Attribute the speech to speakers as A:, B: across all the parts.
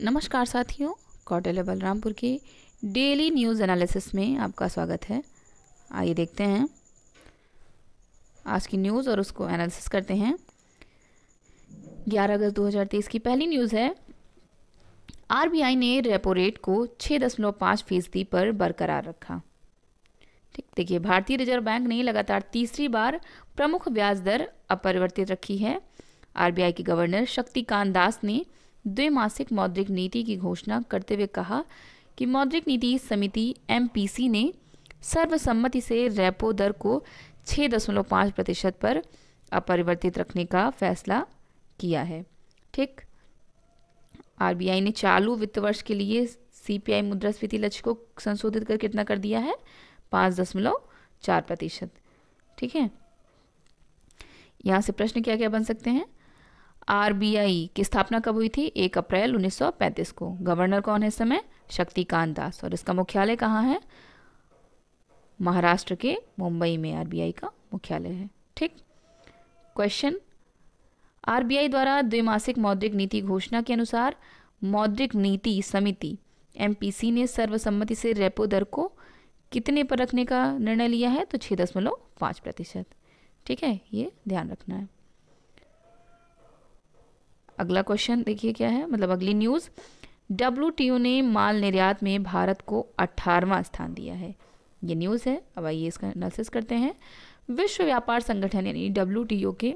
A: नमस्कार साथियों, कौटिल्य बलरामपुर के डेली न्यूज़ एनालिसिस में आपका स्वागत है। आइए देखते हैं आज की न्यूज़ और उसको एनालिसिस करते हैं। 11 अगस्त 2023 की पहली न्यूज़ है, आरबीआई ने रेपो रेट को 6.5% पर बरकरार रखा। ठीक, देखिए भारतीय रिजर्व बैंक ने लगातार तीसरी बार प्रमुख ब्याज दर अपरिवर्तित रखी है। आरबीआई के गवर्नर शक्तिकांत दास ने द्विमासिक मौद्रिक नीति की घोषणा करते हुए कहा कि मौद्रिक नीति समिति एमपीसी ने सर्वसम्मति से रेपो दर को 6.5% पर अपरिवर्तित रखने का फैसला किया है। ठीक, आरबीआई ने चालू वित्त वर्ष के लिए सीपीआई मुद्रास्फीति लक्ष्य को संशोधित कर कितना कर दिया है, 5.4%। ठीक है, यहाँ से प्रश्न क्या क्या बन सकते हैं। आरबीआई की स्थापना कब हुई थी? 1 अप्रैल 1935 को। गवर्नर कौन है इस समय? शक्तिकांत दास। और इसका मुख्यालय कहाँ है? महाराष्ट्र के मुंबई में आरबीआई का मुख्यालय है। ठीक, क्वेश्चन, आरबीआई द्वारा द्विमासिक मौद्रिक नीति घोषणा के अनुसार मौद्रिक नीति समिति एमपीसी ने सर्वसम्मति से रेपो दर को कितने पर रखने का निर्णय लिया है? तो 6.5%। ठीक है, ये ध्यान रखना है। अगला क्वेश्चन देखिए क्या है, मतलब अगली न्यूज़, डब्ल्यूटीओ ने माल निर्यात में भारत को 18वां स्थान दिया है। ये न्यूज़ है। अब आइए इसका एनालिसिस करते हैं। विश्व व्यापार संगठन यानी डब्ल्यूटीओ के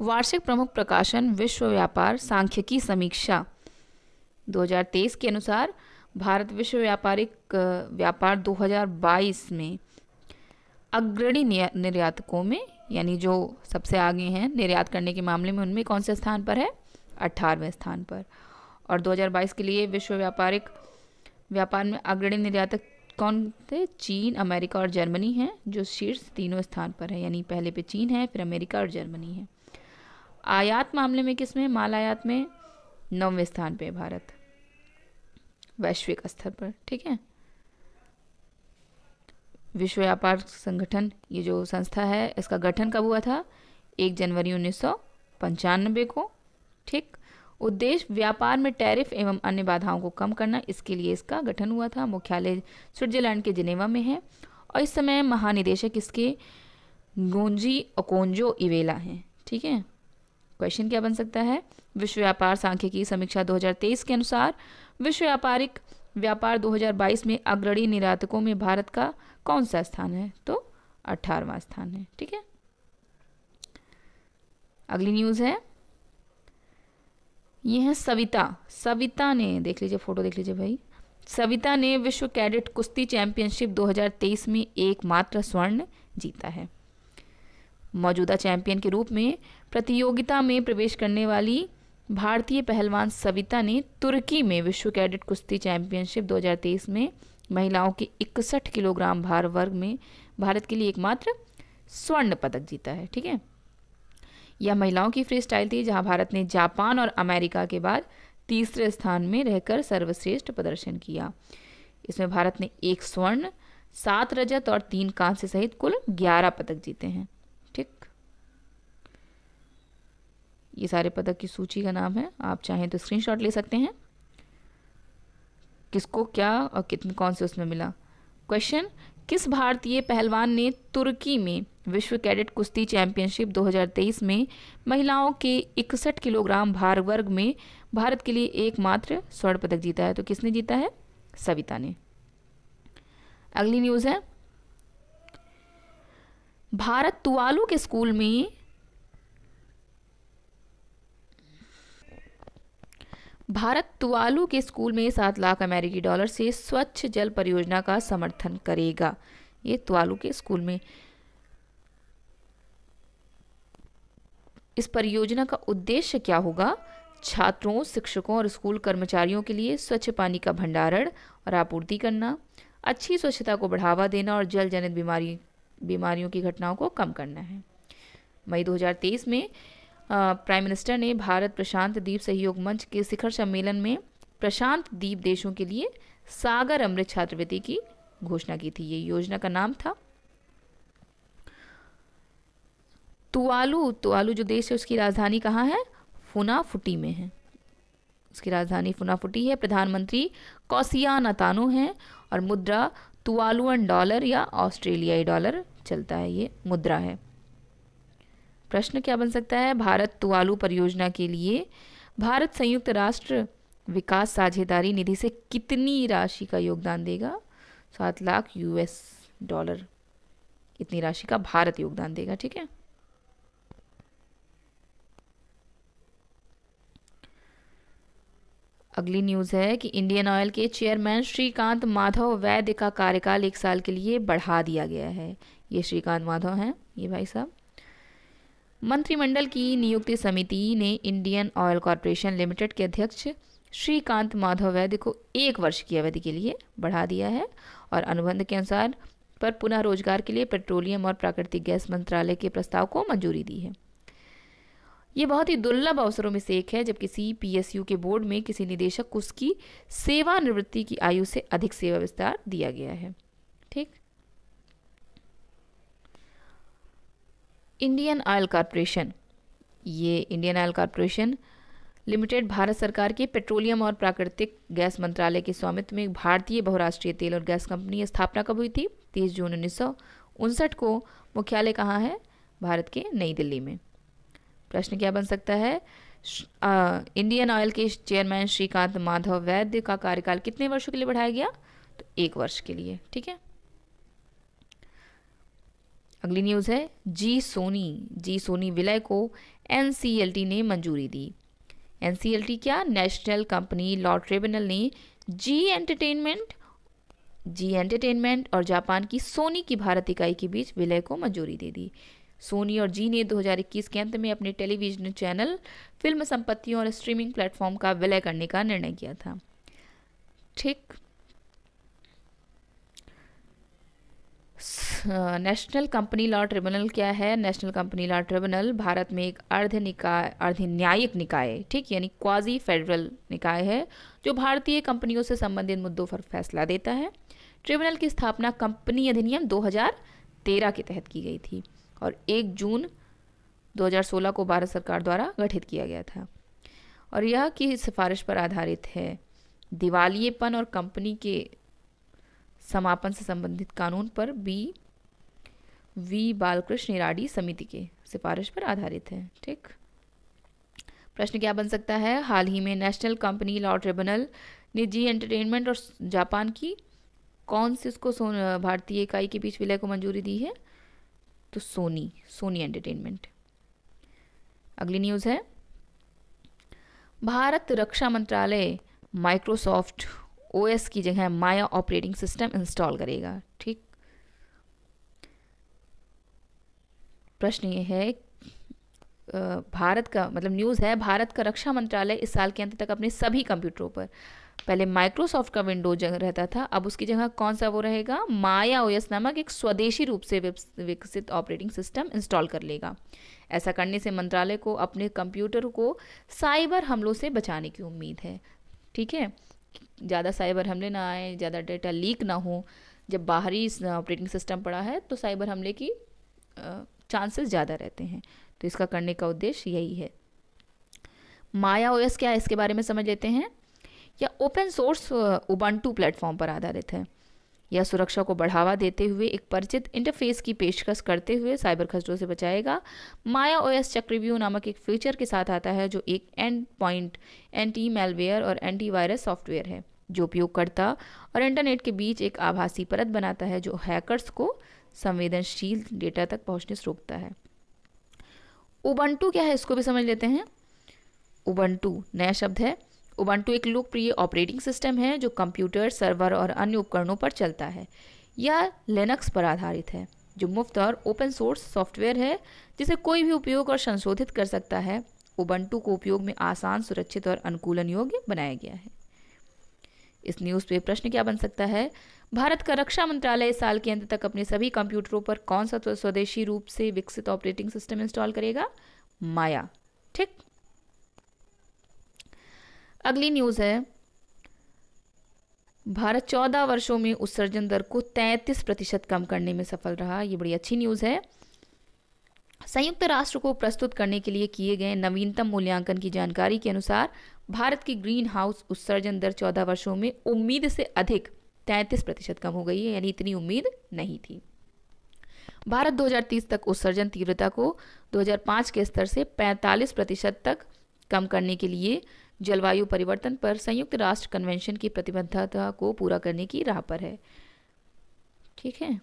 A: वार्षिक प्रमुख प्रकाशन विश्व व्यापार सांख्यिकी समीक्षा 2023 के अनुसार भारत विश्व व्यापार 2022 में अग्रणी निर्यातकों में, यानी जो सबसे आगे हैं निर्यात करने के मामले में, उनमें कौन से स्थान पर है? 18वें स्थान पर। और 2022 के लिए विश्व व्यापार में अग्रणी निर्यातक कौन थे? चीन, अमेरिका और जर्मनी हैं, जो शीर्ष तीनों स्थान पर है। यानी पहले पे चीन है, फिर अमेरिका और जर्मनी है। आयात मामले में किसमें? माल आयात में 9वें स्थान पे भारत वैश्विक स्तर पर। ठीक है, विश्व व्यापार संगठन, ये जो संस्था है, इसका गठन कब हुआ था? 1 जनवरी 1995 को। ठीक, उद्देश्य व्यापार में टैरिफ एवं अन्य बाधाओं को कम करना, इसके लिए इसका गठन हुआ था। मुख्यालय स्विट्जरलैंड के जिनेवा में है और इस समय महानिदेशक इसके गोंजी ओकोंजो इवेला हैं। ठीक है, क्वेश्चन क्या बन सकता है? विश्व व्यापार सांख्यिकी समीक्षा 2023 के अनुसार विश्व व्यापार 2022 में अग्रणी निर्यातकों में भारत का कौन सा स्थान है? तो 18वां स्थान है। ठीक है, अगली न्यूज़ है, ये है सविता ने, देख लीजिए फोटो देख लीजिए भाई। सविता ने विश्व कैडेट कुश्ती चैंपियनशिप 2023 में एकमात्र स्वर्ण जीता है। मौजूदा चैंपियन के रूप में प्रतियोगिता में प्रवेश करने वाली भारतीय पहलवान सविता ने तुर्की में विश्व कैडेट कुश्ती चैंपियनशिप 2023 में महिलाओं के 61 किलोग्राम भार वर्ग में भारत के लिए एकमात्र स्वर्ण पदक जीता है। ठीक है, यह महिलाओं की फ्री स्टाइल थी, जहां भारत ने जापान और अमेरिका के बाद तीसरे स्थान में रहकर सर्वश्रेष्ठ प्रदर्शन किया। इसमें भारत ने 1 स्वर्ण, 7 रजत और 3 कांस्य सहित कुल 11 पदक जीते हैं। ठीक, ये सारे पदक की सूची का नाम है, आप चाहें तो स्क्रीनशॉट ले सकते हैं, किसको क्या और कितने कौन से उसमें मिला। क्वेश्चन, किस भारतीय पहलवान ने तुर्की में विश्व कैडेट कुश्ती चैंपियनशिप 2023 में महिलाओं के 61 किलोग्राम भार वर्ग में भारत के लिए एकमात्र स्वर्ण पदक जीता है? तो किसने जीता है? सविता ने। अगली न्यूज़ है, भारत तुवालू के स्कूल में 7 लाख अमेरिकी डॉलर से स्वच्छ जल परियोजना का समर्थन करेगा। ये तुवालू के स्कूल में। इस परियोजना का उद्देश्य क्या होगा? छात्रों, शिक्षकों और स्कूल कर्मचारियों के लिए स्वच्छ पानी का भंडारण और आपूर्ति करना, अच्छी स्वच्छता को बढ़ावा देना और जल जनित बीमारियों की घटनाओं को कम करना है। मई 2023 में प्राइम मिनिस्टर ने भारत प्रशांत द्वीप सहयोग मंच के शिखर सम्मेलन में प्रशांत द्वीप देशों के लिए सागर अमृत छात्रवृत्ति की घोषणा की थी। ये योजना का नाम था। तुवालू जो देश है उसकी राजधानी कहाँ है? फुनाफुटी में है। उसकी राजधानी फुनाफुटी है। प्रधानमंत्री कौसिया नतानो हैं और मुद्रा तुवालुअन डॉलर या ऑस्ट्रेलियाई डॉलर चलता है, ये मुद्रा है। प्रश्न क्या बन सकता है? भारत तुवालू परियोजना के लिए भारत संयुक्त राष्ट्र विकास साझेदारी निधि से कितनी राशि का योगदान देगा? 7 लाख US डॉलर, इतनी राशि का भारत योगदान देगा। ठीक है, अगली न्यूज़ है कि इंडियन ऑयल के चेयरमैन श्रीकांत माधव वैद्य का कार्यकाल 1 साल के लिए बढ़ा दिया गया है। ये श्रीकांत माधव हैं, ये भाई साहब। मंत्रिमंडल की नियुक्ति समिति ने इंडियन ऑयल कॉरपोरेशन लिमिटेड के अध्यक्ष श्रीकांत माधव वैद्य को 1 वर्ष की अवधि के लिए बढ़ा दिया है और अनुबंध के अनुसार पर पुनः रोजगार के लिए पेट्रोलियम और प्राकृतिक गैस मंत्रालय के प्रस्ताव को मंजूरी दी है। ये बहुत ही दुर्लभ अवसरों में से एक है जब किसी PSU के बोर्ड में किसी निदेशक को उसकी सेवानिवृत्ति की आयु से अधिक सेवा विस्तार दिया गया है। ठीक, इंडियन ऑयल कॉरपोरेशन, ये Indian oil corporation limited Bharat सरकार के पेट्रोलियम और प्राकृतिक गैस मंत्रालय के स्वामित्व में एक भारतीय बहुराष्ट्रीय तेल और गैस कंपनी स्थापना कब हुई थी? 30 जून 1959 को। मुख्यालय कहाँ है? भारत के नई दिल्ली में। प्रश्न क्या बन सकता है? इंडियन ऑयल के चेयरमैन श्रीकांत माधव वैद्य का कार्यकाल कितने वर्षों के लिए बढ़ाया गया? तो 1 वर्ष के लिए। ठीक है, अगली न्यूज़ है जी सोनी विलय को NCLT ने मंजूरी दी। NCLT क्या? नेशनल कंपनी लॉ ट्रिब्यूनल ने जी एंटरटेनमेंट और जापान की सोनी की भारत इकाई के बीच विलय को मंजूरी दे दी। सोनी और जी ने 2021 के अंत में अपने टेलीविजन चैनल, फिल्म संपत्तियों और स्ट्रीमिंग प्लेटफॉर्म का विलय करने का निर्णय किया था। ठीक, नेशनल कंपनी लॉ ट्रिब्यूनल क्या है? National company law tribunal Bharat में एक अर्धन्यायिक निकाय, ठीक, यानी क्वाजी फेडरल निकाय है जो भारतीय कंपनियों से संबंधित मुद्दों पर फैसला देता है। ट्रिब्यूनल की स्थापना कंपनी अधिनियम 2013 के तहत की गई थी और 1 जून 2016 को भारत सरकार द्वारा गठित किया गया था और यह की सिफारिश पर आधारित है। दिवालियेपन और कंपनी के समापन से संबंधित कानून पर वी बालकृष्ण इराडी समिति के सिफारिश पर आधारित है। ठीक, प्रश्न क्या बन सकता है? हाल ही में नेशनल कंपनी लॉ ट्रिब्यूनल ने जी एंटरटेनमेंट और जापान की कौन सी उसको भारतीय इकाई के बीच विलय को मंजूरी दी है? तो सोनी एंटरटेनमेंट। अगली न्यूज़ है भारत रक्षा मंत्रालय माइक्रोसॉफ्ट OS की जगह माया ऑपरेटिंग सिस्टम इंस्टॉल करेगा। ठीक, प्रश्न ये है भारत का मतलब न्यूज़ है भारत का रक्षा मंत्रालय इस साल के अंत तक अपने सभी कंप्यूटरों पर, पहले माइक्रोसॉफ्ट का विंडोज रहता था, अब उसकी जगह कौन सा वो रहेगा? माया OS नामक एक स्वदेशी रूप से विकसित ऑपरेटिंग सिस्टम इंस्टॉल कर लेगा। ऐसा करने से मंत्रालय को अपने कंप्यूटर को साइबर हमलों से बचाने की उम्मीद है। ठीक है, ज़्यादा साइबर हमले ना आए, ज़्यादा डेटा लीक ना हो। जब बाहरी ऑपरेटिंग सिस्टम पड़ा है तो साइबर हमले की चांसेस ज़्यादा रहते हैं, तो इसका करने का उद्देश्य यही है। माया OS क्या है, इसके बारे में समझ लेते हैं। यह ओपन सोर्स उबंटू प्लेटफॉर्म पर आधारित है। यह सुरक्षा को बढ़ावा देते हुए एक परिचित इंटरफेस की पेशकश करते हुए साइबर खतरों से बचाएगा। माया OS चक्रव्यूह नामक एक फीचर के साथ आता है जो एक एंड पॉइंट एंटी मैलवेयर और एंटीवायरस सॉफ्टवेयर है जो उपयोगकर्ता और इंटरनेट के बीच एक आभासी परत बनाता है जो हैकर्स को संवेदनशील डेटा तक पहुंचने से रोकता है। उबंटू क्या है, इसको भी समझ लेते हैं। उबंटू नया शब्द है। उबंटू एक लोकप्रिय ऑपरेटिंग सिस्टम है जो कंप्यूटर, सर्वर और अन्य उपकरणों पर चलता है। यह लिनक्स पर आधारित है जो मुफ्त और ओपन सोर्स सॉफ्टवेयर है जिसे कोई भी उपयोग और संशोधित कर सकता है। उबंटू को उपयोग में आसान, सुरक्षित और अनुकूलन योग्य बनाया गया है। इस न्यूज़ पे प्रश्न क्या बन सकता है? भारत का रक्षा मंत्रालय इस साल के अंत तक अपने सभी कंप्यूटरों पर कौन सा स्वदेशी रूप से विकसित ऑपरेटिंग सिस्टम इंस्टॉल करेगा? माया। ठीक, अगली न्यूज़ है भारत 14 वर्षों में उत्सर्जन दर को 33% कम करने में सफल रहा। ये बड़ी अच्छी न्यूज़ है। संयुक्त राष्ट्र को प्रस्तुत करने के लिए किए गए नवीनतम मूल्यांकन की जानकारी के अनुसार भारत की ग्रीन हाउस उत्सर्जन दर 14 वर्षों में उम्मीद से अधिक 33% कम हो गई है, यानी इतनी उम्मीद नहीं थी। भारत 2030 तक उत्सर्जन तीव्रता को 2005 के स्तर से 45% तक कम करने के लिए जलवायु परिवर्तन पर संयुक्त राष्ट्र कन्वेंशन की प्रतिबद्धता को पूरा करने की राह पर है। ठीक है,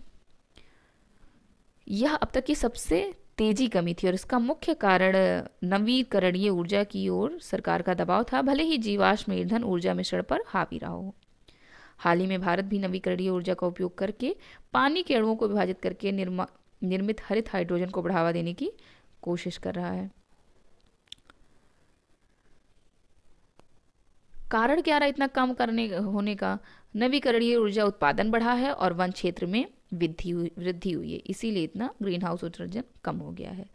A: यह अब तक की सबसे तेजी कमी थी और इसका मुख्य कारण नवीकरणीय ऊर्जा की ओर सरकार का दबाव था, भले ही जीवाश्म ईंधन ऊर्जा मिश्रण पर हावी रहा हो। हाल ही में भारत भी नवीकरणीय ऊर्जा का उपयोग करके पानी के अणुओं को विभाजित करके निर्मित हरित हाइड्रोजन को बढ़ावा देने की कोशिश कर रहा है। कारण क्या रहा इतना कम होने का? नवीकरणीय ऊर्जा उत्पादन बढ़ा है और वन क्षेत्र में वृद्धि हुई है, इसीलिए इतना ग्रीन हाउस उत्सर्जन कम हो गया है।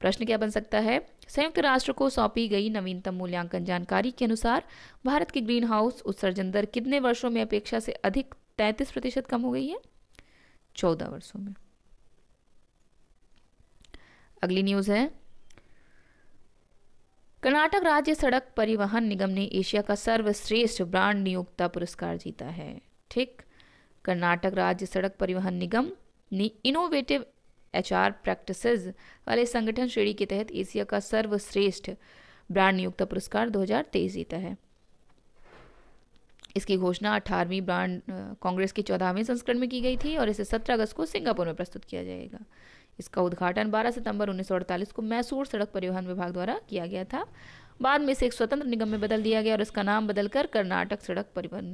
A: प्रश्न क्या बन सकता है? संयुक्त राष्ट्र को सौंपी गई नवीनतम मूल्यांकन जानकारी के अनुसार भारत की ग्रीन हाउस उत्सर्जन दर कितने वर्षों में अपेक्षा से अधिक 33% कम हो गई है? 14 वर्षों में। अगली न्यूज है, कर्नाटक राज्य सड़क परिवहन निगम ने एशिया का सर्वश्रेष्ठ ब्रांड नियोक्ता पुरस्कार जीता है। ठीक, कर्नाटक राज्य सड़क परिवहन निगम ने इनोवेटिव HR प्रैक्टिसेस वाले संगठन श्रेणी के तहत एशिया का सर्वश्रेष्ठ ब्रांड नियोक्ता पुरस्कार 2023 जीता है। इसकी घोषणा 18वीं ब्रांड कांग्रेस के 14वें संस्करण में की गई थी और इसे 17 अगस्त को सिंगापुर में प्रस्तुत किया जाएगा। इसका उद्घाटन 12 सितंबर 1948 को मैसूर सड़क परिवहन विभाग द्वारा किया गया था। बाद में इसे एक स्वतंत्र निगम में बदल दिया गया और इसका नाम बदलकर कर्नाटक सड़क परिवहन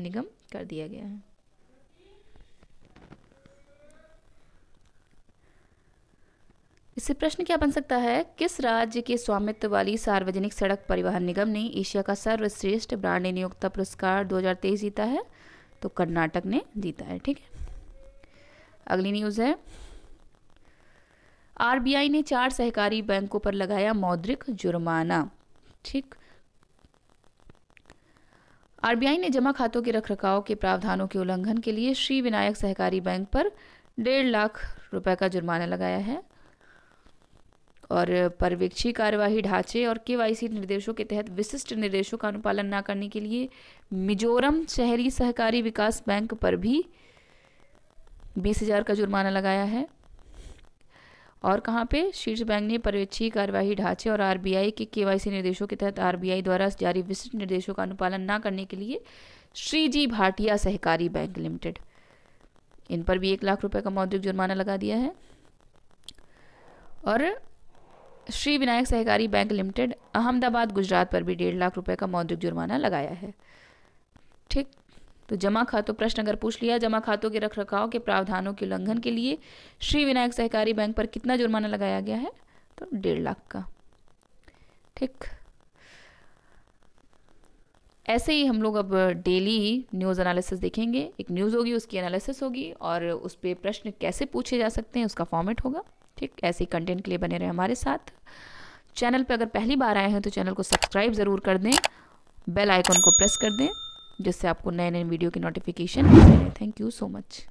A: निगम कर दिया गया है। इससे प्रश्न क्या बन सकता है? किस राज्य के स्वामित्व वाली सार्वजनिक सड़क परिवहन निगम ने एशिया का सर्वश्रेष्ठ ब्रांड नियोक्ता पुरस्कार 2023 जीता है? तो कर्नाटक ने जीता है। ठीक है, अगली न्यूज है, RBI ने 4 सहकारी बैंकों पर लगाया मौद्रिक जुर्माना। ठीक, RBI ने जमा खातों के रखरखाव के प्रावधानों के उल्लंघन के लिए श्री विनायक सहकारी बैंक पर 1.5 लाख रुपए का जुर्माना लगाया है और पर्यवेक्षी कार्यवाही ढांचे और KYC निर्देशों के तहत विशिष्ट निर्देशों का अनुपालन न करने के लिए मिजोरम शहरी सहकारी विकास बैंक पर भी 20,000 का जुर्माना लगाया है। और कहाँ पे? शीर्ष बैंक ने पर्यवेक्षी कार्यवाही ढांचे और RBI के KYC निर्देशों के तहत RBI द्वारा जारी विशिष्ट निर्देशों का अनुपालन न करने के लिए श्रीजी भाटिया सहकारी बैंक लिमिटेड, इन पर भी 1 लाख रुपए का मौद्रिक जुर्माना लगा दिया है। और श्री विनायक सहकारी बैंक लिमिटेड अहमदाबाद गुजरात पर भी 1.5 लाख रुपए का मौद्रिक जुर्माना लगाया है। ठीक, तो जमा खातों, प्रश्न अगर पूछ लिया जमा खातों के रखरखाव के प्रावधानों के उल्लंघन के लिए श्री विनायक सहकारी बैंक पर कितना जुर्माना लगाया गया है? तो 1.5 लाख का। ठीक, ऐसे ही हम लोग अब डेली न्यूज़ एनालिसिस देखेंगे। एक न्यूज़ होगी, उसकी एनालिसिस होगी और उस पर प्रश्न कैसे पूछे जा सकते हैं उसका फॉर्मेट होगा। ठीक, ऐसे कंटेंट के लिए बने रहे हमारे साथ। चैनल पे अगर पहली बार आए हैं तो चैनल को सब्सक्राइब ज़रूर कर दें, बेल आइकन को प्रेस कर दें जिससे आपको नए नए वीडियो की नोटिफिकेशन मिले। Thank you so much.